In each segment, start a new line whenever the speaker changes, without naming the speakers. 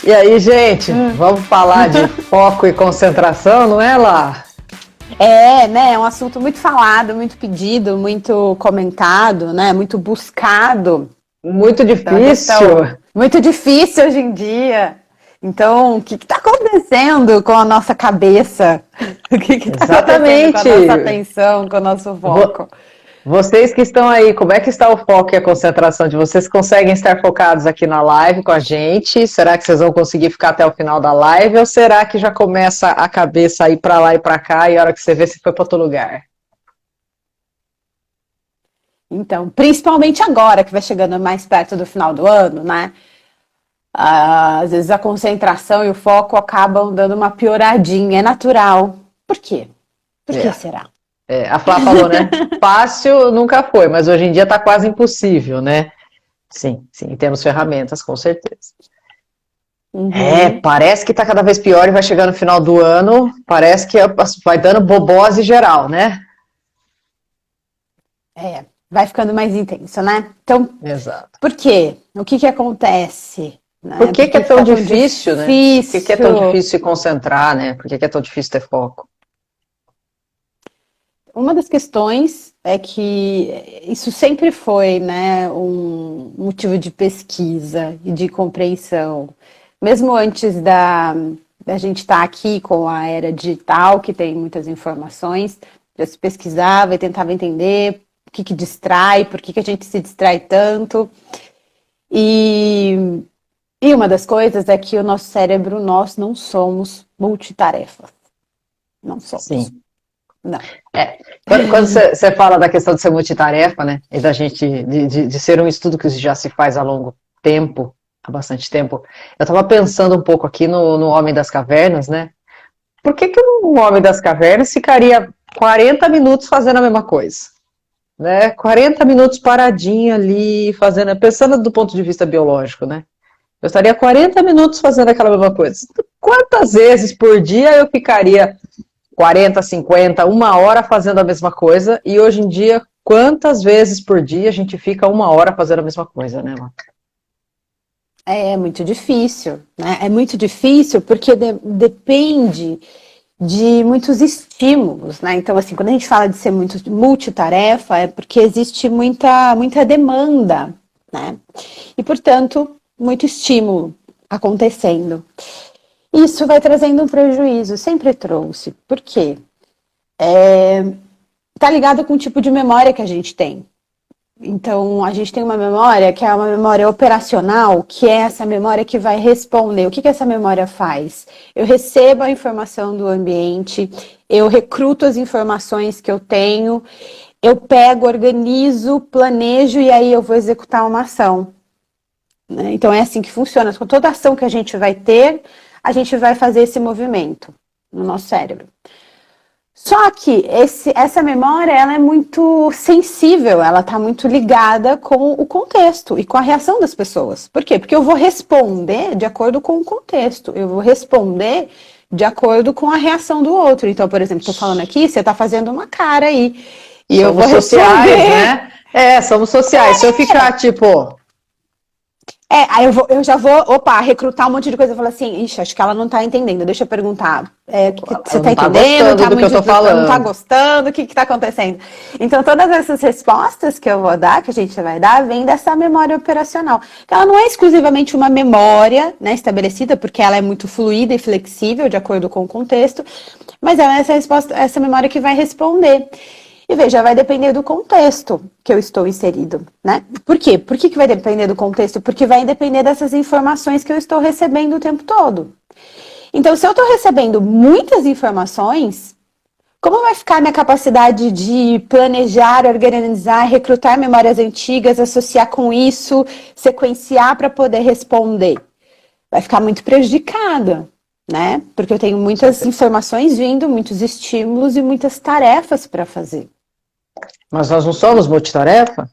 E aí, gente, vamos falar de foco e concentração, não é, Lá?
Né? É um assunto muito falado, muito pedido, muito comentado, né? Muito buscado.
Muito
Então,
difícil.
muito difícil hoje em dia. Então, o que está acontecendo com a nossa cabeça? O que está acontecendo com a
Exatamente.
nossa atenção, com o nosso foco?
Vocês que estão aí, como é que está o foco e a concentração de vocês? Conseguem estar focados aqui na live com a gente? Será que vocês vão conseguir ficar até o final da live? Ou será que já começa a cabeça a ir para lá e para cá e a hora que você vê se foi para outro lugar?
Então, principalmente agora que vai chegando mais perto do final do ano, né? Às vezes a concentração e o foco acabam dando uma pioradinha, é natural. Por quê? Por que será?
A Flá falou, né? Fácil nunca foi, mas hoje em dia está quase impossível, né? Sim, temos ferramentas, com certeza. Parece que está cada vez pior e vai chegar no final do ano, parece que vai dando bobose geral, né?
Vai ficando mais intenso, né? Então,
Exato.
por quê? O que acontece? Né?
Por que é tão difícil, né? Por que é tão difícil se concentrar, né? Por que é tão difícil ter foco?
Uma das questões é que isso sempre foi, né, um motivo de pesquisa e de compreensão. Mesmo antes da gente estar aqui com a era digital, que tem muitas informações, já se pesquisava e tentava entender o que distrai, por que a gente se distrai tanto. E uma das coisas é que o nosso cérebro, nós não somos multitarefas. Não somos.
Sim.
Não.
Quando você fala da questão de ser multitarefa, né, e da gente, de ser um estudo que já se faz há longo tempo, há bastante tempo, eu estava pensando um pouco aqui no Homem das Cavernas, né, por que um Homem das Cavernas ficaria 40 minutos fazendo a mesma coisa? Né, 40 minutos paradinho ali, pensando do ponto de vista biológico, né, eu estaria 40 minutos fazendo aquela mesma coisa. Quantas vezes por dia eu ficaria 40, 50, uma hora fazendo a mesma coisa, e hoje em dia, quantas vezes por dia a gente fica uma hora fazendo a mesma coisa, né, Má?
É muito difícil, né? É muito difícil porque depende de muitos estímulos, né? Então, assim, quando a gente fala de ser muito multitarefa, é porque existe muita demanda, né? E, portanto, muito estímulo acontecendo. Isso vai trazendo um prejuízo, sempre trouxe. Por quê? Tá ligado com o tipo de memória que a gente tem. Então, a gente tem uma memória que é uma memória operacional, que é essa memória que vai responder. O que essa memória faz? Eu recebo a informação do ambiente, eu recruto as informações que eu tenho, eu pego, organizo, planejo e aí eu vou executar uma ação. Né? Então, é assim que funciona. Com toda ação que a gente vai ter, a gente vai fazer esse movimento no nosso cérebro. Só que essa memória ela é muito sensível, ela está muito ligada com o contexto e com a reação das pessoas. Por quê? Porque eu vou responder de acordo com o contexto, eu vou responder de acordo com a reação do outro. Então, por exemplo, estou falando aqui, você está fazendo uma cara aí. E
somos
eu vou
sociais,
responder.
né? Somos sociais. Se eu ficar, tipo...
Aí eu já vou, recrutar um monte de coisa. Eu falo assim, ixi, acho que ela não tá entendendo. Deixa eu perguntar. Você tá entendendo?
Tá do que eu tô falando.
Não tá gostando? O que tá acontecendo? Então, todas essas respostas que eu vou dar, que a gente vai dar, vem dessa memória operacional. Que ela não é exclusivamente uma memória, né, estabelecida, porque ela é muito fluida e flexível, de acordo com o contexto, mas ela é essa memória que vai responder. E veja, vai depender do contexto que eu estou inserido, né? Por quê? Por que vai depender do contexto? Porque vai depender dessas informações que eu estou recebendo o tempo todo. Então, se eu estou recebendo muitas informações, como vai ficar a minha capacidade de planejar, organizar, recrutar memórias antigas, associar com isso, sequenciar para poder responder? Vai ficar muito prejudicada, né? Porque eu tenho muitas informações vindo, muitos estímulos e muitas tarefas para fazer.
Mas nós não somos multitarefa?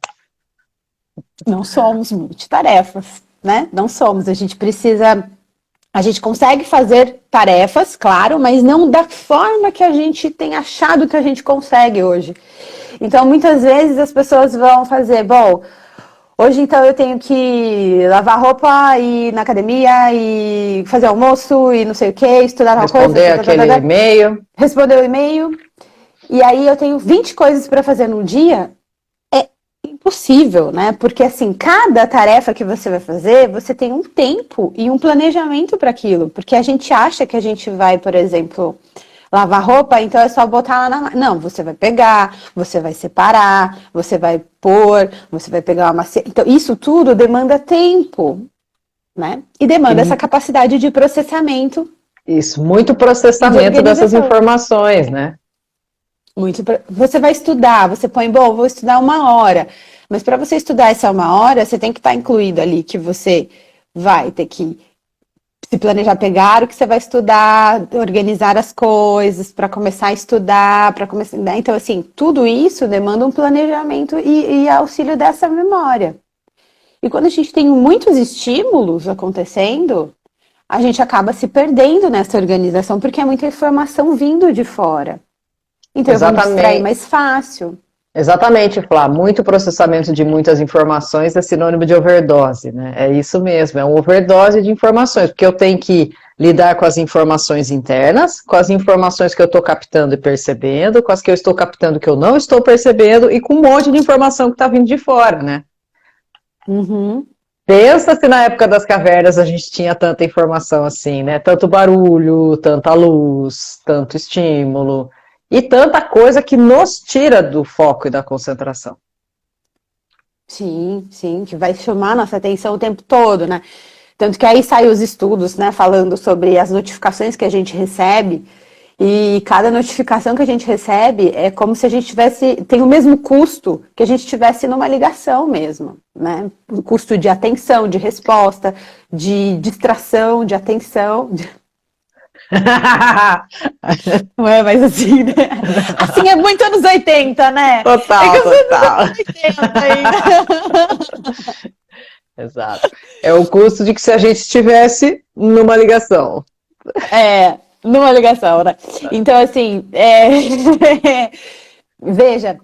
Não somos multitarefas, né? Não somos. A gente consegue fazer tarefas, claro, mas não da forma que a gente tem achado que a gente consegue hoje. Então, muitas vezes as pessoas vão fazer, Hoje, então, eu tenho que lavar roupa, ir na academia, e fazer almoço, e não sei o que, estudar uma coisa,
Responder aquele e-mail.
responder o e-mail. E aí eu tenho 20 coisas para fazer num dia. É impossível, né? Porque, assim, cada tarefa que você vai fazer, você tem um tempo e um planejamento para aquilo. Porque a gente acha que a gente vai, por exemplo, lavar roupa, então é só botar lá na... Não, você vai pegar, você vai separar, você vai pôr, você vai pegar uma macia. Então, isso tudo demanda tempo, né? E demanda essa capacidade de processamento.
Isso, muito processamento dessas informações, né?
Você vai estudar, você põe, bom, vou estudar 1 hora. Mas para você estudar essa 1 hora, você tem que estar incluído ali que você vai ter que se planejar, pegar o que você vai estudar, organizar as coisas para começar a estudar, para começar. Então, assim, tudo isso demanda um planejamento e auxílio dessa memória. E quando a gente tem muitos estímulos acontecendo, a gente acaba se perdendo nessa organização, porque é muita informação vindo de fora. Então eu vou me distrair mais fácil.
Exatamente, Flá. Muito processamento de muitas informações é sinônimo de overdose, né? É isso mesmo, é uma overdose de informações, porque eu tenho que lidar com as informações internas, com as informações que eu estou captando e percebendo, com as que eu estou captando que eu não estou percebendo e com um monte de informação que está vindo de fora, né?
Uhum.
Pensa se na época das cavernas a gente tinha tanta informação assim, né? Tanto barulho, tanta luz, tanto estímulo e tanta coisa que nos tira do foco e da concentração.
Sim, sim, que vai chamar nossa atenção o tempo todo, né? Tanto que aí saem os estudos, né, falando sobre as notificações que a gente recebe, e cada notificação que a gente recebe é como se a gente tem o mesmo custo que a gente tivesse numa ligação mesmo, né? O custo de atenção, de resposta, de distração, de atenção. Não é mais assim, né? Assim é muito anos 80, né?
Total,
é que eu
total.
Anos 80 ainda.
Exato. É o custo de que se a gente estivesse numa ligação.
Numa ligação, né? Então, assim, veja,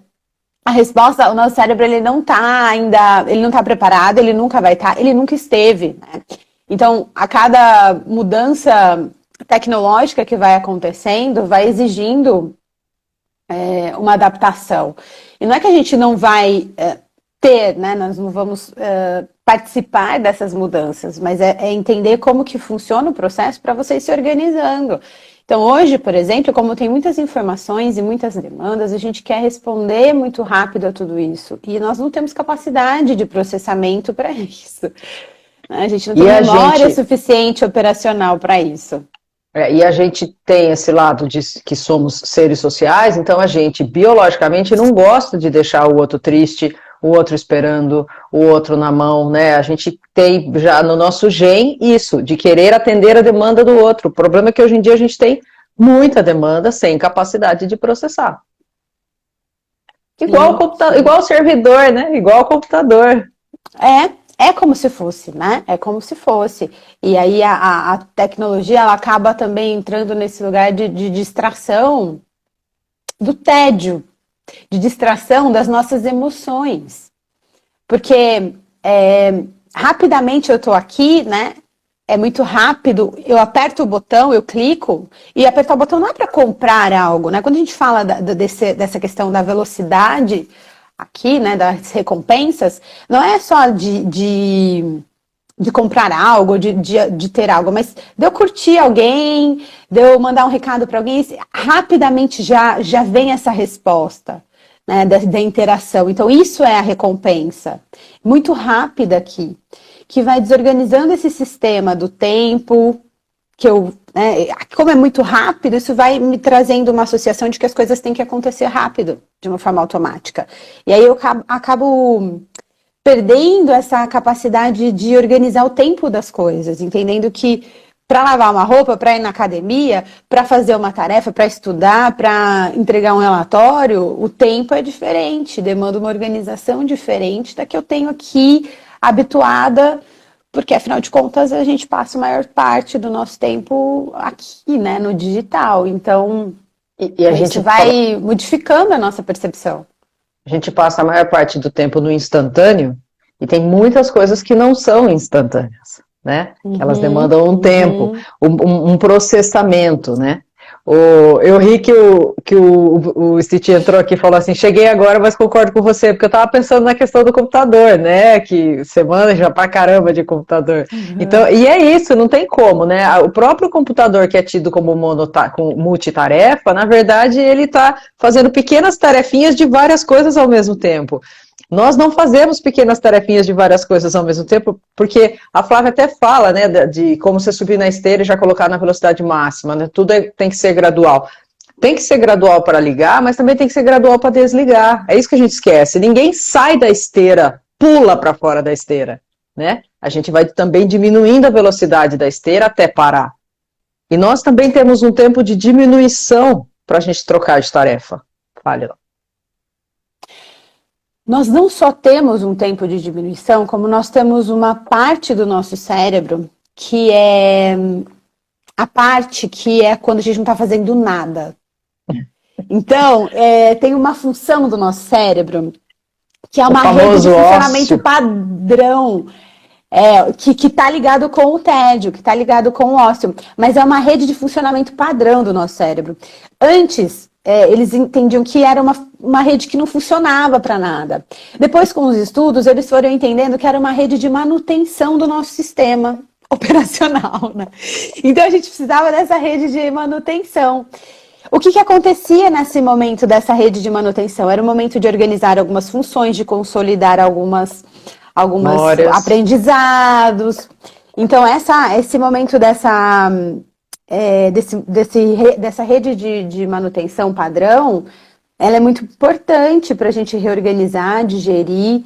a resposta, o nosso cérebro, ele não tá ainda, ele não tá preparado, ele nunca vai estar, ele nunca esteve, né? Então, a cada mudança tecnológica que vai acontecendo, vai exigindo uma adaptação. E não é que a gente não vai ter, né? Nós não vamos participar dessas mudanças, mas é entender como que funciona o processo para você ir se organizando. Então, hoje, por exemplo, como tem muitas informações e muitas demandas, a gente quer responder muito rápido a tudo isso. E nós não temos capacidade de processamento para isso. A gente não tem memória suficiente operacional para isso.
E a gente tem esse lado de que somos seres sociais, então a gente biologicamente não gosta de deixar o outro triste, o outro esperando, o outro na mão, né? A gente tem já no nosso gen isso, de querer atender a demanda do outro. O problema é que hoje em dia a gente tem muita demanda sem capacidade de processar. Igual igual o servidor, né? Igual o computador.
É como se fosse, né? É como se fosse. E aí a tecnologia, ela acaba também entrando nesse lugar de distração do tédio, de distração das nossas emoções. Porque rapidamente eu tô aqui, né? É muito rápido, eu aperto o botão, eu clico, e apertar o botão não é para comprar algo, né? Quando a gente fala dessa questão da velocidade aqui, né, das recompensas, não é só de comprar algo, de ter algo, mas de eu curtir alguém, de eu mandar um recado para alguém, rapidamente já vem essa resposta, né, da interação. Então, isso é a recompensa, muito rápida aqui, que vai desorganizando esse sistema do tempo, como é muito rápido, isso vai me trazendo uma associação de que as coisas têm que acontecer rápido, de uma forma automática. E aí eu acabo perdendo essa capacidade de organizar o tempo das coisas, entendendo que para lavar uma roupa, para ir na academia, para fazer uma tarefa, para estudar, para entregar um relatório, o tempo é diferente, demanda uma organização diferente da que eu tenho aqui, habituada, porque, afinal de contas, a gente passa a maior parte do nosso tempo aqui, né, no digital. Então, a gente vai modificando a nossa percepção.
A gente passa a maior parte do tempo no instantâneo E tem muitas coisas que não são instantâneas, né? Que elas demandam um tempo, um processamento, né? Eu ri que o Stitch entrou aqui e falou assim, cheguei agora, mas concordo com você, porque eu estava pensando na questão do computador, né? Que você manja pra caramba de computador. Então, e é isso, não tem como, né? O próprio computador que é tido como multitarefa, na verdade, ele está fazendo pequenas tarefinhas de várias coisas ao mesmo tempo. Nós não fazemos pequenas tarefinhas de várias coisas ao mesmo tempo, porque a Flávia até fala, né, de como você subir na esteira e já colocar na velocidade máxima, né, tudo tem que ser gradual. Tem que ser gradual para ligar, mas também tem que ser gradual para desligar. É isso que a gente esquece. Ninguém sai da esteira, pula para fora da esteira, né? A gente vai também diminuindo a velocidade da esteira até parar. E nós também temos um tempo de diminuição para a gente trocar de tarefa. Fale lá.
Nós não só temos um tempo de diminuição, como nós temos uma parte do nosso cérebro que é a parte que é quando a gente não está fazendo nada. Então, tem uma função do nosso cérebro que é uma rede de funcionamento padrão, que está ligado com o tédio, que está ligado com o ócio, mas é uma rede de funcionamento padrão do nosso cérebro. Antes, eles entendiam que era uma rede que não funcionava para nada. Depois, com os estudos, eles foram entendendo que era uma rede de manutenção do nosso sistema operacional, né? Então, a gente precisava dessa rede de manutenção. O que acontecia nesse momento dessa rede de manutenção? Era o momento de organizar algumas funções, de consolidar alguns aprendizados. Então, esse momento dessa rede de manutenção padrão, ela é muito importante para a gente reorganizar, digerir,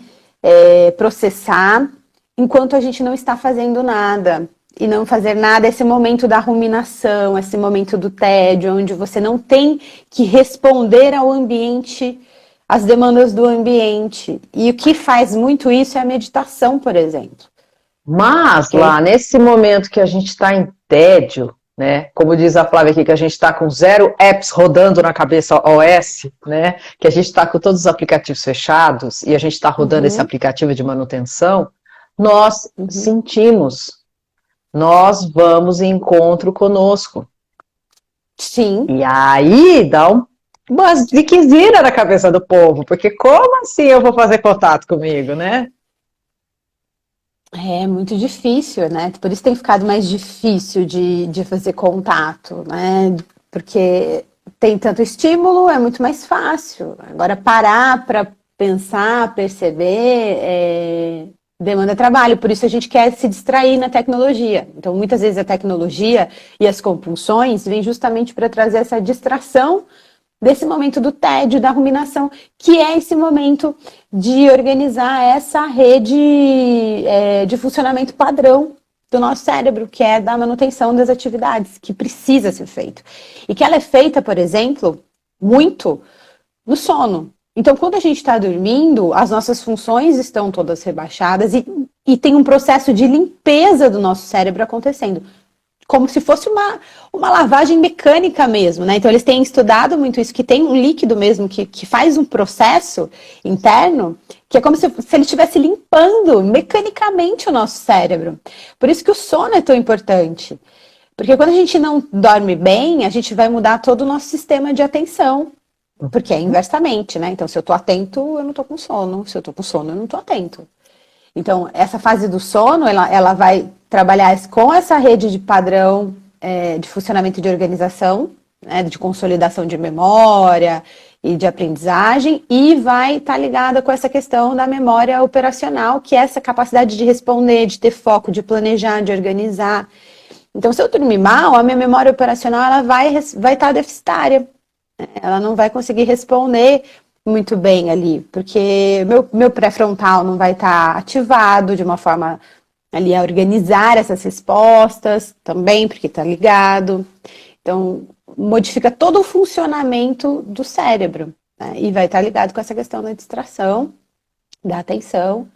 processar, enquanto a gente não está fazendo nada. E não fazer nada, esse momento da ruminação, esse momento do tédio, onde você não tem que responder ao ambiente, às demandas do ambiente. E o que faz muito isso é a meditação, por exemplo.
Mas lá, nesse momento que a gente está em tédio, né? Como diz a Flávia aqui, que a gente está com 0 apps rodando na cabeça OS, né? Que a gente está com todos os aplicativos fechados e a gente está rodando esse aplicativo de manutenção, nós sentimos. Nós vamos em encontro conosco.
Sim.
E aí dá umas ziquezira na cabeça do povo, porque como assim eu vou fazer contato comigo, né?
É muito difícil, né? Por isso tem ficado mais difícil de fazer contato, né? Porque tem tanto estímulo, é muito mais fácil. Agora, parar para pensar, perceber, demanda trabalho, por isso a gente quer se distrair na tecnologia. Então, muitas vezes a tecnologia e as compulsões vêm justamente para trazer essa distração desse momento do tédio, da ruminação, que é esse momento de organizar essa rede de funcionamento padrão do nosso cérebro, que é da manutenção das atividades, que precisa ser feito. E que ela é feita, por exemplo, muito no sono. Então, quando a gente está dormindo, as nossas funções estão todas rebaixadas e tem um processo de limpeza do nosso cérebro acontecendo. Como se fosse uma lavagem mecânica mesmo, né? Então, eles têm estudado muito isso, que tem um líquido mesmo que faz um processo interno, que é como se ele estivesse limpando mecanicamente o nosso cérebro. Por isso que o sono é tão importante. Porque quando a gente não dorme bem, a gente vai mudar todo o nosso sistema de atenção. Porque é inversamente, né? Então, se eu tô atento, eu não tô com sono. Se eu tô com sono, eu não tô atento. Então, essa fase do sono, ela vai trabalhar com essa rede de padrão de funcionamento de organização, né, de consolidação de memória e de aprendizagem, e vai estar ligada com essa questão da memória operacional, que é essa capacidade de responder, de ter foco, de planejar, de organizar. Então, se eu dormir mal, a minha memória operacional ela vai estar deficitária. Ela não vai conseguir responder muito bem ali, porque meu pré-frontal não vai estar ativado de uma forma ali a organizar essas respostas também, porque está ligado. Então, modifica todo o funcionamento do cérebro, né? E vai estar ligado com essa questão da distração, da atenção,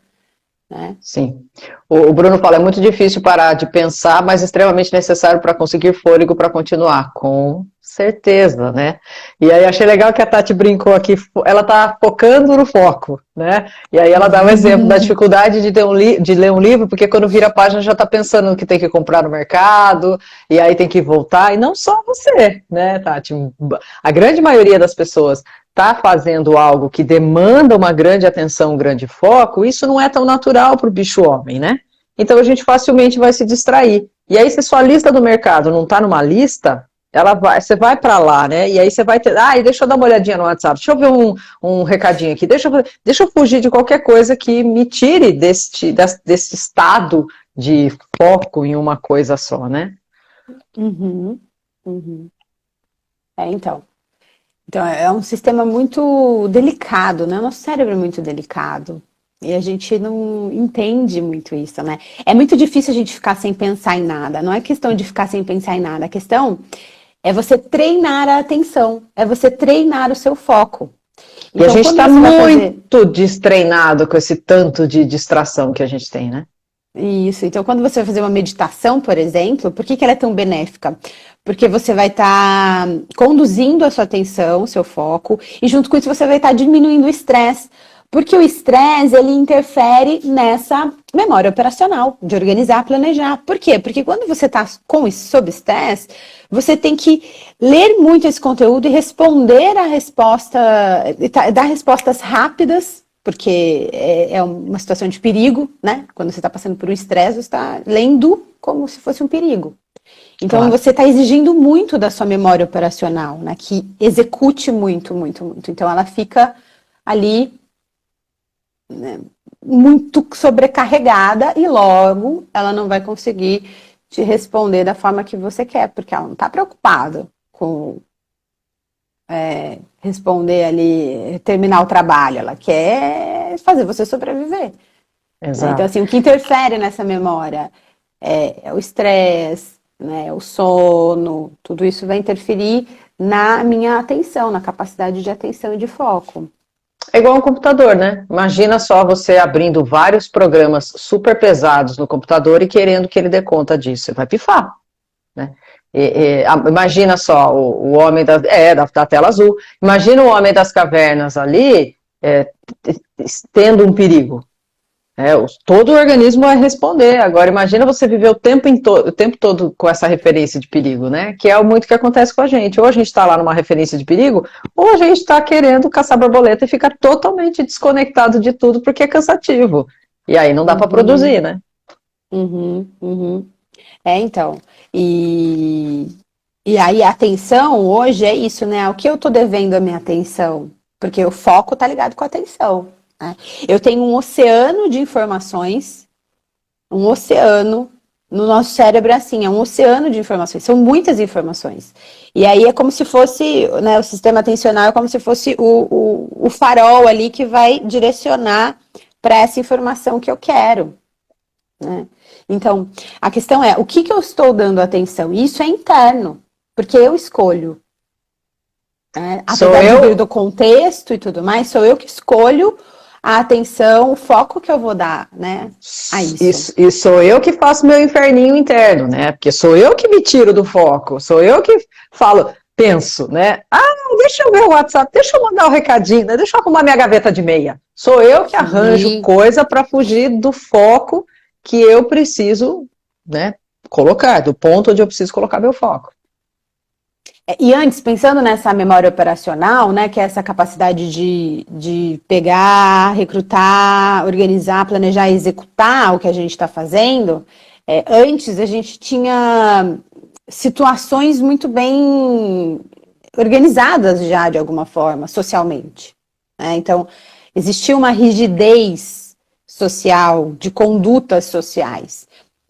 né?
Sim. O Bruno fala, é muito difícil parar de pensar, mas extremamente necessário para conseguir fôlego para continuar. Com certeza, né? E aí achei legal que a Tati brincou aqui, ela está focando no foco, né? E aí ela dá o exemplo da dificuldade de ler um livro, porque quando vira a página já está pensando no que tem que comprar no mercado, e aí tem que voltar, e não só você, né, Tati? A grande maioria das pessoas está fazendo algo que demanda uma grande atenção, um grande foco, isso não é tão natural para o bicho homem, né? Então a gente facilmente vai se distrair. E aí, se sua lista do mercado não está numa lista, você vai para lá, né? E aí você vai ter, deixa eu dar uma olhadinha no WhatsApp, deixa eu ver um recadinho aqui, deixa eu fugir de qualquer coisa que me tire desse estado de foco em uma coisa só, né?
Uhum, uhum. Então. Então, é um sistema muito delicado, né? O nosso cérebro é muito delicado. E a gente não entende muito isso, né? É muito difícil a gente ficar sem pensar em nada. Não é questão de ficar sem pensar em nada. A questão é você treinar a atenção. É você treinar o seu foco.
E a
Então,
gente
quando
está
você vai fazer...
muito destreinado com esse tanto de distração que a gente tem, né?
Isso. Então, quando você vai fazer uma meditação, por exemplo, por que ela é tão benéfica? Porque você vai estar conduzindo a sua atenção, o seu foco, e junto com isso você vai estar diminuindo o estresse. Porque o estresse, ele interfere nessa memória operacional, de organizar, planejar. Por quê? Porque quando você está sob estresse, você tem que ler muito esse conteúdo e responder a resposta, dar respostas rápidas, porque é uma situação de perigo, né? Quando você está passando por um estresse, você está lendo como se fosse um perigo. Então,
Claro.
você está exigindo muito da sua memória operacional, né? Que execute muito, muito, muito. Então, ela fica ali, né, muito sobrecarregada e logo ela não vai conseguir te responder da forma que você quer, porque ela não está preocupada com responder ali, terminar o trabalho, ela quer fazer você sobreviver. Né? Então,
Exato.
assim, o que interfere nessa memória é o estresse, né, o sono, tudo isso vai interferir na minha atenção, na capacidade de atenção e de foco.
É igual um computador, né? Imagina só você abrindo vários programas super pesados no computador e querendo que ele dê conta disso. Você vai pifar, né? Imagina só o homem da tela azul. Imagina o homem das cavernas ali tendo um perigo. Todo o organismo vai responder. Agora, imagina você viver o tempo todo com essa referência de perigo, né? Que é muito que acontece com a gente. Ou a gente está lá numa referência de perigo, ou a gente está querendo caçar borboleta e fica totalmente desconectado de tudo porque é cansativo. E aí não dá para produzir, né?
Uhum, uhum. Então. E aí a atenção hoje é isso, né? O que eu tô devendo a minha atenção? Porque o foco tá ligado com a atenção. Né? Eu tenho um oceano de informações, um oceano, no nosso cérebro é assim, é um oceano de informações, são muitas informações. E aí é como se fosse, né, o sistema atencional é como se fosse o farol ali que vai direcionar para essa informação que eu quero. Né? Então, a questão é, o que eu estou dando atenção? Isso é interno, porque eu escolho. Né? Apesar de vir do contexto e tudo mais, sou eu que escolho a atenção, o foco que eu vou dar, né, a isso.
E sou eu que faço meu inferninho interno, né? Porque sou eu que me tiro do foco, sou eu que falo, penso, né? Deixa eu ver o WhatsApp, deixa eu mandar um recadinho, né? Deixa eu arrumar minha gaveta de meia. Sou eu que arranjo coisa para fugir do foco que eu preciso, né, colocar, do ponto onde eu preciso colocar meu foco.
E antes, pensando nessa memória operacional, né, que é essa capacidade de pegar, recrutar, organizar, planejar e executar o que a gente está fazendo, antes a gente tinha situações muito bem organizadas já, de alguma forma, socialmente. Né? Então, existia uma rigidez social, de condutas sociais.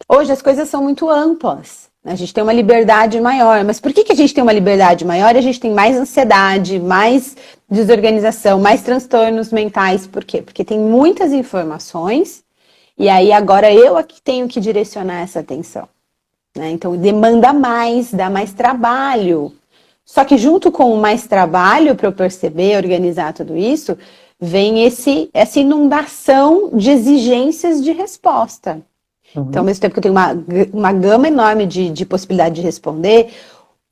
Hoje as coisas são muito amplas. A gente tem uma liberdade maior. Mas por que a gente tem uma liberdade maior e a gente tem mais ansiedade, mais desorganização, mais transtornos mentais? Por quê? Porque tem muitas informações e aí agora eu aqui tenho que direcionar essa atenção. Né? Então demanda mais, dá mais trabalho. Só que junto com o mais trabalho para eu perceber, organizar tudo isso, vem essa inundação de exigências de resposta. Então, ao mesmo tempo que eu tenho uma gama enorme de possibilidade de responder,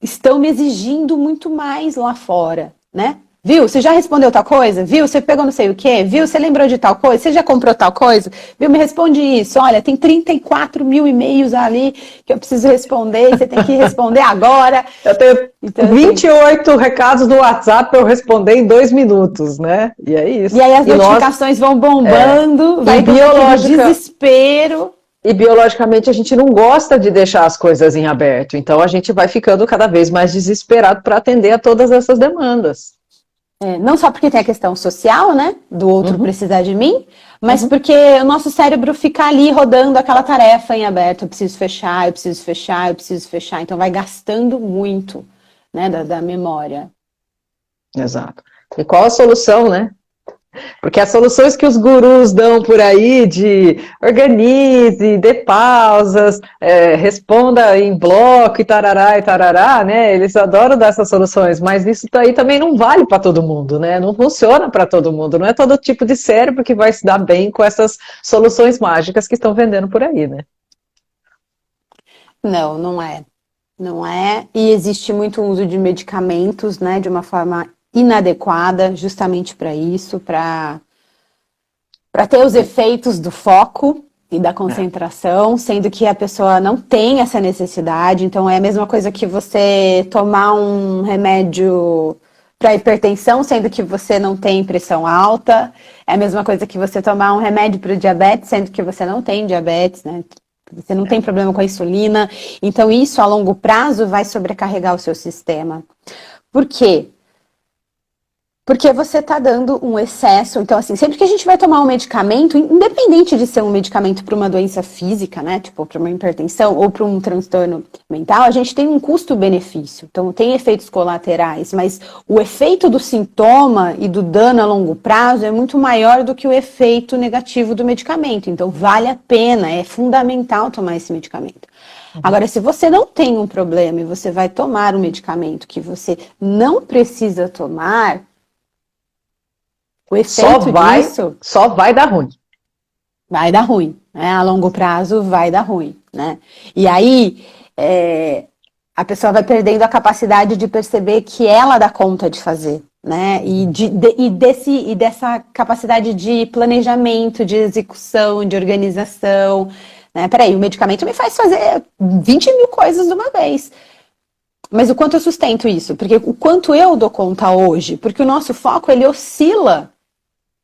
estão me exigindo muito mais lá fora, né? Viu? Você já respondeu tal coisa? Viu? Você pegou não sei o quê? Viu? Você lembrou de tal coisa? Você já comprou tal coisa? Viu? Me responde isso. Olha, tem 34 mil e-mails ali que eu preciso responder. Você tem que responder agora.
Eu tenho
então,
28 assim, recados no WhatsApp para eu responder em 2 minutos, né? E é isso.
E aí as notificações vão bombando, vai dando desespero.
E biologicamente a gente não gosta de deixar as coisas em aberto. Então a gente vai ficando cada vez mais desesperado para atender a todas essas demandas.
Não só porque tem a questão social, né, do outro precisar de mim, mas porque o nosso cérebro fica ali rodando aquela tarefa em aberto, eu preciso fechar, eu preciso fechar, eu preciso fechar, então vai gastando muito, né, da memória.
Exato. E qual a solução, né? Porque as soluções que os gurus dão por aí de organize, dê pausas, responda em bloco e tarará, né? Eles adoram dar essas soluções, mas isso aí também não vale para todo mundo, né? Não funciona para todo mundo, não é todo tipo de cérebro que vai se dar bem com essas soluções mágicas que estão vendendo por aí, né?
Não, não é. Não é, e existe muito uso de medicamentos, né, de uma forma inadequada, justamente para isso, para ter os efeitos do foco e da concentração, sendo que a pessoa não tem essa necessidade. Então é a mesma coisa que você tomar um remédio para hipertensão, sendo que você não tem pressão alta. É a mesma coisa que você tomar um remédio para diabetes, sendo que você não tem diabetes, né? Você não tem problema com a insulina. Então isso a longo prazo vai sobrecarregar o seu sistema. Por quê? Porque você está dando um excesso. Então, assim, sempre que a gente vai tomar um medicamento, independente de ser um medicamento para uma doença física, né? Tipo, para uma hipertensão ou para um transtorno mental, a gente tem um custo-benefício. Então, tem efeitos colaterais, mas o efeito do sintoma e do dano a longo prazo é muito maior do que o efeito negativo do medicamento. Então, vale a pena, é fundamental tomar esse medicamento. Agora, se você não tem um problema e você vai tomar um medicamento que você não precisa tomar, o efeito disso...
Só vai dar ruim.
Vai dar ruim, né? A longo prazo vai dar ruim, né? E aí, a pessoa vai perdendo a capacidade de perceber que ela dá conta de fazer, né? E dessa capacidade de planejamento, de execução, de organização, né? Peraí, o medicamento me faz fazer 20 mil coisas de uma vez. Mas o quanto eu sustento isso? Porque o quanto eu dou conta hoje? Porque o nosso foco, ele oscila.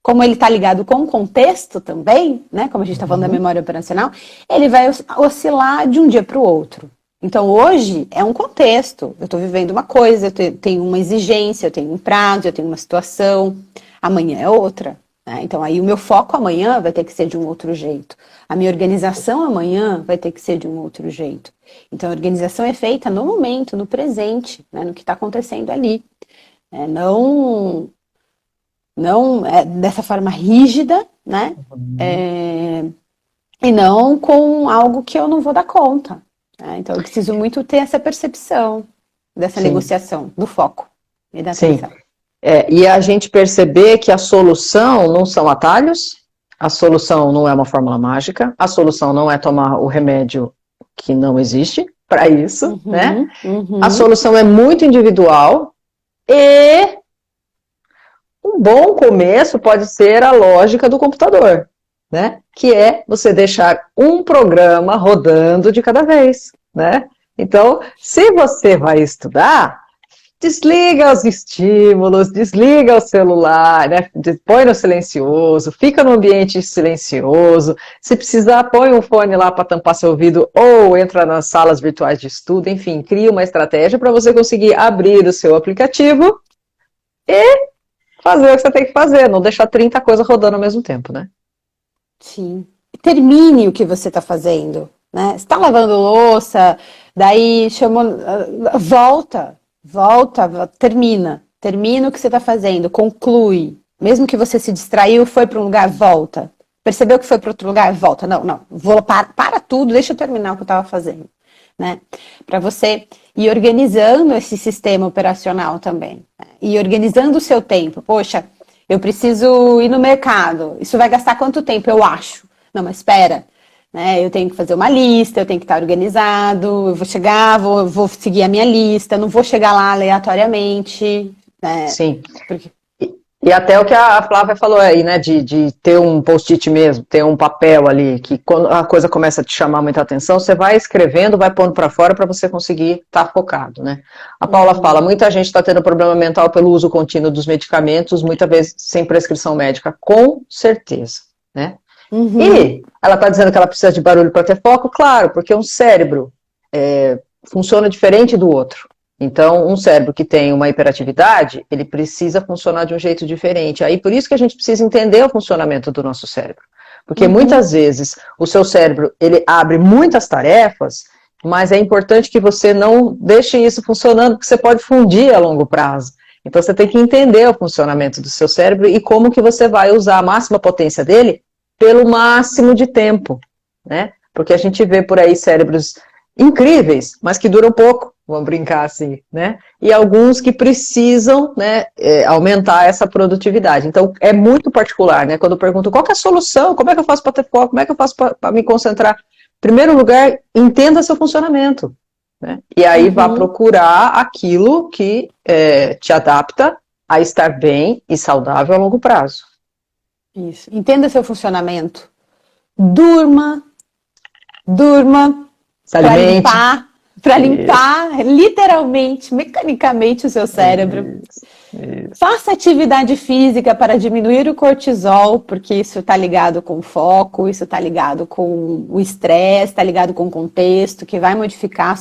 Como ele está ligado com o contexto também, né? Como a gente está falando da memória operacional, ele vai oscilar de um dia para o outro. Então, hoje é um contexto. Eu estou vivendo uma coisa, eu tenho uma exigência, eu tenho um prazo, eu tenho uma situação. Amanhã é outra. Né? Então, aí o meu foco amanhã vai ter que ser de um outro jeito. A minha organização amanhã vai ter que ser de um outro jeito. Então, a organização é feita no momento, no presente, né? No que está acontecendo ali. Não dessa forma rígida, né? E não com algo que eu não vou dar conta. Né? Então, eu preciso muito ter essa percepção dessa negociação, do foco e da atenção.
E a gente perceber que a solução não são atalhos, a solução não é uma fórmula mágica, a solução não é tomar o remédio que não existe para isso, né? A solução é muito individual e um bom começo pode ser a lógica do computador, né? Que é você deixar um programa rodando de cada vez, né? Então, se você vai estudar, desliga os estímulos, desliga o celular, né? Põe no silencioso, fica no ambiente silencioso. Se precisar, põe um fone lá para tampar seu ouvido ou entra nas salas virtuais de estudo. Enfim, cria uma estratégia para você conseguir abrir o seu aplicativo e fazer o que você tem que fazer, não deixar 30 coisas rodando ao mesmo tempo, né?
Sim. Termine o que você está fazendo, né? Você está lavando louça, daí chamou... Volta, termina o que você está fazendo, conclui. Mesmo que você se distraiu, foi para um lugar, volta. Percebeu que foi para outro lugar, volta. Não, para tudo, deixa eu terminar o que eu estava fazendo. Né? Para você ir organizando esse sistema operacional também. Né? E organizando o seu tempo. Poxa, Eu preciso ir no mercado. Isso vai gastar quanto tempo? Eu acho. Não, mas espera. Né? Eu tenho que fazer uma lista, eu tenho que estar organizado, eu vou chegar, vou seguir a minha lista, não vou chegar lá aleatoriamente. Né?
Sim.
Porque...
E até o que a Flávia falou aí, né, de ter um post-it mesmo, ter um papel ali, que quando a coisa começa a te chamar muita atenção, você vai escrevendo, vai pondo para fora para você conseguir estar focado, né. A Paula fala, muita gente está tendo problema mental pelo uso contínuo dos medicamentos, muitas vezes sem prescrição médica, com certeza, né. E ela está dizendo que ela precisa de barulho para ter foco, claro, porque um cérebro funciona diferente do outro. Então, um cérebro que tem uma hiperatividade, ele precisa funcionar de um jeito diferente. Aí, por isso que a gente precisa entender o funcionamento do nosso cérebro. Porque muitas vezes o seu cérebro, ele abre muitas tarefas, mas é importante que você não deixe isso funcionando, porque você pode fundir a longo prazo. Então, você tem que entender o funcionamento do seu cérebro e como que você vai usar a máxima potência dele pelo máximo de tempo, né? Porque a gente vê por aí cérebros incríveis, mas que duram pouco. Vamos brincar assim, né? E alguns que precisam, né, aumentar essa produtividade. Então, é muito particular, né? Quando eu pergunto qual que é a solução, como é que eu faço para ter foco, como é que eu faço para me concentrar? Em primeiro lugar, entenda seu funcionamento, né? E aí vá procurar aquilo que te adapta a estar bem e saudável a longo prazo.
Isso. Entenda seu funcionamento. Durma para limpar literalmente, mecanicamente o seu cérebro. Isso. Faça atividade física para diminuir o cortisol, porque isso está ligado com o foco, isso está ligado com o estresse, está ligado com o contexto, que vai modificar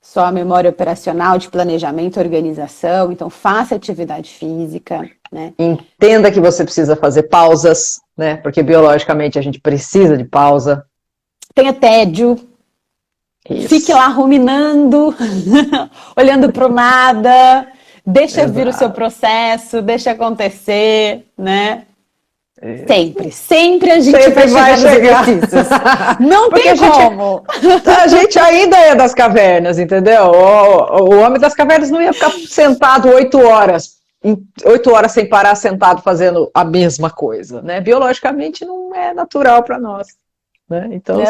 sua memória operacional de planejamento e organização. Então, faça atividade física. Né?
Entenda que você precisa fazer pausas, né? Porque biologicamente a gente precisa de pausa.
Tenha tédio. Isso. Fique lá ruminando, olhando para o nada, deixa vir o seu processo, deixa acontecer, né? Sempre a gente vai chegar nos exercícios. Não tem como.
A gente ainda é das cavernas, entendeu? O homem das cavernas não ia ficar sentado 8 horas sem parar sentado fazendo a mesma coisa, né? Biologicamente não é natural para nós. Né? Então,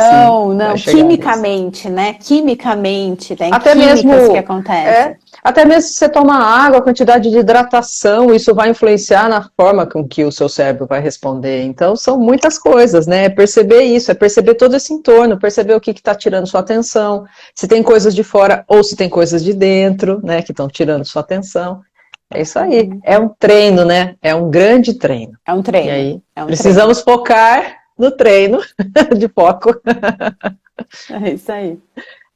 não, quimicamente, né? Quimicamente, tem
até
químicas
mesmo,
que acontecem.
Até mesmo se você toma água, a quantidade de hidratação, isso vai influenciar na forma com que o seu cérebro vai responder. Então, são muitas coisas, né? É perceber isso, é perceber todo esse entorno, perceber o que está tirando sua atenção, se tem coisas de fora ou se tem coisas de dentro, né, que estão tirando sua atenção. É isso aí, é um treino, né? É um grande treino.
É um treino.
E aí, precisamos focar no treino de foco.
É isso aí.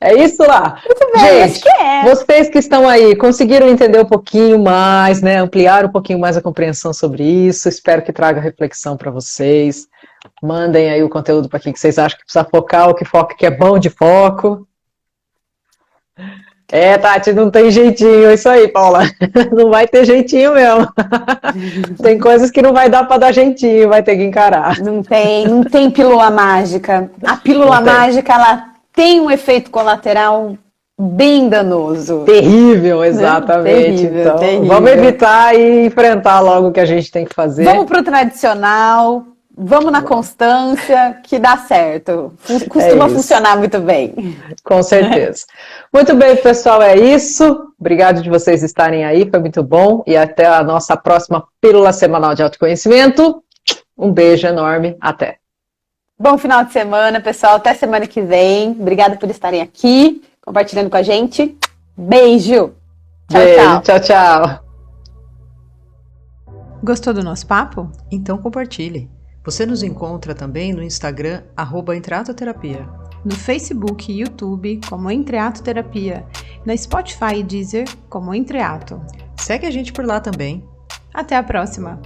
É isso lá.
Muito bem,
gente, vocês que estão aí, conseguiram entender um pouquinho mais, né? Ampliar um pouquinho mais a compreensão sobre isso. Espero que traga reflexão para vocês. Mandem aí o conteúdo para quem que vocês acham que precisa focar, o que foca que é bom de foco. Tati, não tem jeitinho, isso aí, Paula. Não vai ter jeitinho mesmo. Tem coisas que não vai dar para dar jeitinho, vai ter que encarar.
Não tem pílula mágica. A pílula mágica, ela tem um efeito colateral bem danoso.
Terrível, exatamente.
Terrível, terrível.
Vamos evitar e enfrentar logo o que a gente tem que fazer.
Vamos pro tradicional. Vamos na constância, que dá certo. Costuma funcionar muito bem.
Com certeza. Muito bem, pessoal, é isso. Obrigado de vocês estarem aí, foi muito bom. E até a nossa próxima Pílula Semanal de Autoconhecimento. Um beijo enorme, até.
Bom final de semana, pessoal. Até semana que vem. Obrigada por estarem aqui, compartilhando com a gente. Beijo. Tchau,
beijo, tchau. Tchau.
Gostou do nosso papo? Então compartilhe. Você nos encontra também no Instagram, @entreatoterapia. No Facebook e YouTube, como Entreato Terapia. Na Spotify e Deezer, como Entreato. Segue a gente por lá também. Até a próxima!